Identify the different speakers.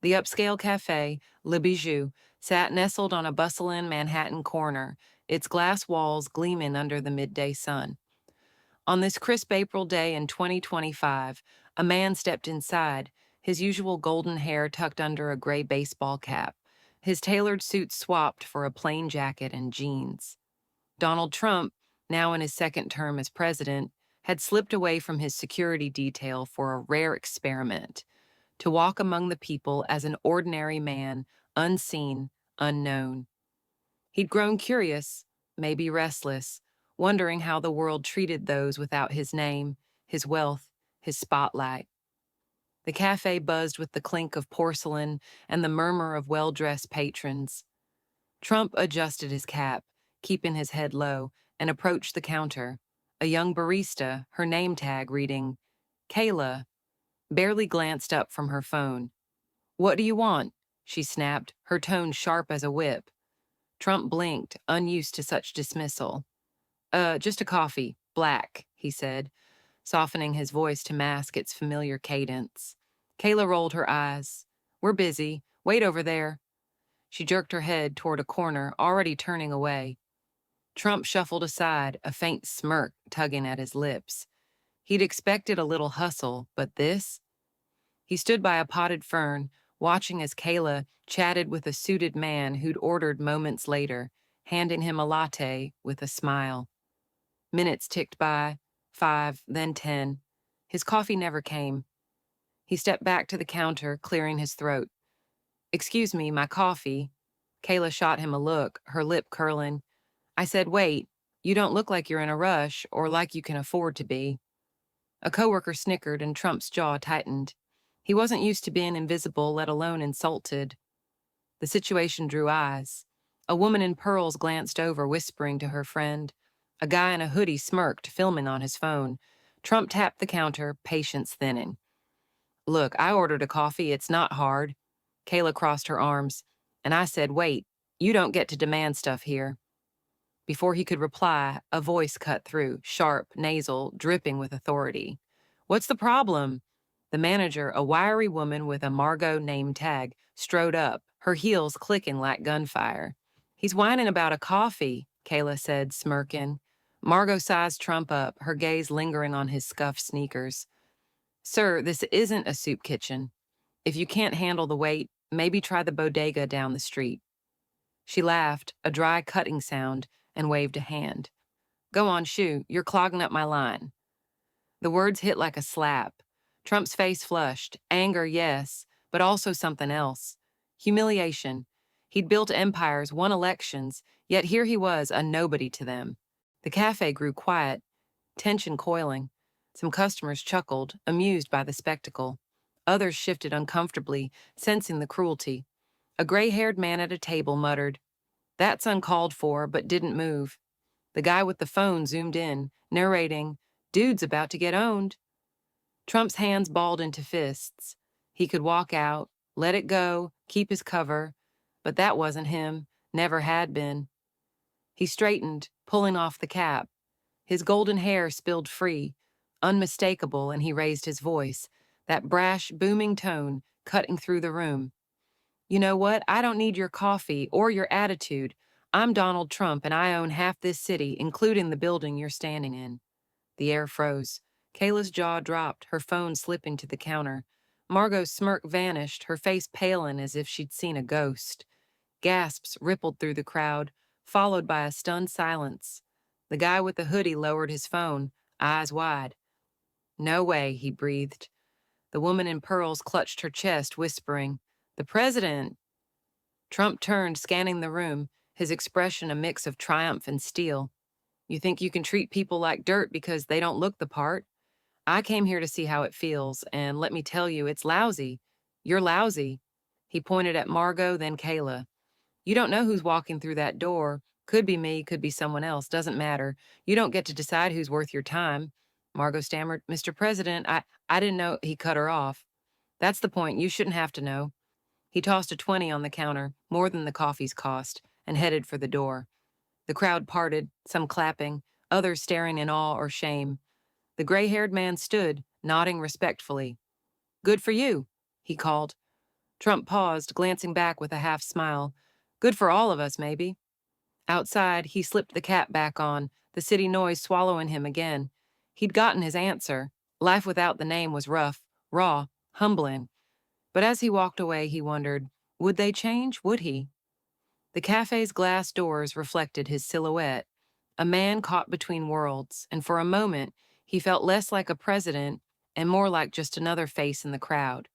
Speaker 1: The upscale café, Le Bijou, sat nestled on a bustling Manhattan corner, its glass walls gleaming under the midday sun. On this crisp April day in 2025, a man stepped inside, his usual golden hair tucked under a gray baseball cap, his tailored suit swapped for a plain jacket and jeans. Donald Trump, now in his second term as president, had slipped away from his security detail for a rare experiment to walk among the people as an ordinary man, unseen, unknown. He'd grown curious, maybe restless, wondering how the world treated those without his name, his wealth, his spotlight. The cafe buzzed with the clink of porcelain and the murmur of well-dressed patrons. Trump adjusted his cap, keeping his head low, and approached the counter. A young barista, her name tag reading, Kayla, barely glanced up from her phone. "What do you want?" she snapped, her tone sharp as a whip. Trump blinked, unused to such dismissal. Just a coffee, black," he said, softening his voice to mask its familiar cadence. Kayla rolled her eyes. "We're busy. Wait over there." She jerked her head toward a corner, already turning away. Trump shuffled aside, a faint smirk tugging at his lips. He'd expected a little hustle, but this? He stood by a potted fern, watching as Kayla chatted with a suited man who'd ordered moments later, handing him a latte with a smile. Minutes ticked by, 5, then 10. His coffee never came. He stepped back to the counter, clearing his throat. "Excuse me, my coffee." Kayla shot him a look, her lip curling. "I said, wait. You don't look like you're in a rush or like you can afford to be." A coworker snickered and Trump's jaw tightened. He wasn't used to being invisible, let alone insulted. The situation drew eyes. A woman in pearls glanced over, whispering to her friend. A guy in a hoodie smirked, filming on his phone. Trump tapped the counter, patience thinning. "Look, I ordered a coffee. It's not hard." Kayla crossed her arms. "And I said, wait. You don't get to demand stuff here." Before he could reply, a voice cut through, sharp, nasal, dripping with authority. "What's the problem?" The manager, a wiry woman with a Margot name tag, strode up, her heels clicking like gunfire. "He's whining about a coffee," Kayla said, smirking. Margot sized Trump up, her gaze lingering on his scuffed sneakers. "Sir, this isn't a soup kitchen. If you can't handle the wait, maybe try the bodega down the street." She laughed, a dry cutting sound, and waved a hand. "Go on, shoo, you're clogging up my line." The words hit like a slap. Trump's face flushed. Anger, yes, but also something else. Humiliation. He'd built empires, won elections, yet here he was, a nobody to them. The cafe grew quiet, tension coiling. Some customers chuckled, amused by the spectacle. Others shifted uncomfortably, sensing the cruelty. A gray-haired man at a table muttered, "That's uncalled for," but didn't move. The guy with the phone zoomed in, narrating, "Dude's about to get owned." Trump's hands balled into fists. He could walk out, let it go, keep his cover, but that wasn't him, never had been. He straightened, pulling off the cap. His golden hair spilled free, unmistakable, and he raised his voice, that brash, booming tone cutting through the room. "You know what? I don't need your coffee or your attitude. I'm Donald Trump, and I own half this city, including the building you're standing in." The air froze. Kayla's jaw dropped, her phone slipping to the counter. Margot's smirk vanished, her face paling as if she'd seen a ghost. Gasps rippled through the crowd, followed by a stunned silence. The guy with the hoodie lowered his phone, eyes wide. "No way," he breathed. The woman in pearls clutched her chest, whispering, "The president!" Trump turned, scanning the room, his expression a mix of triumph and steel. "You think you can treat people like dirt because they don't look the part? I came here to see how it feels, and let me tell you, it's lousy. You're lousy." He pointed at Margot, then Kayla. "You don't know who's walking through that door. Could be me, could be someone else, doesn't matter. You don't get to decide who's worth your time." Margot stammered, "Mr. President, I didn't know." He cut her off. "That's the point. You shouldn't have to know." He tossed a 20 on the counter, more than the coffee's cost, and headed for the door. The crowd parted, some clapping, others staring in awe or shame. The gray-haired man stood, nodding respectfully. "Good for you," he called. Trump paused, glancing back with a half smile. Good for all of us, maybe. Outside, he slipped the cap back on, the city noise swallowing him again. He'd gotten his answer. Life without the name was rough, raw, humbling. But as he walked away, he wondered, would they change? Would he? The cafe's glass doors reflected his silhouette, a man caught between worlds, and for a moment, he felt less like a president and more like just another face in the crowd.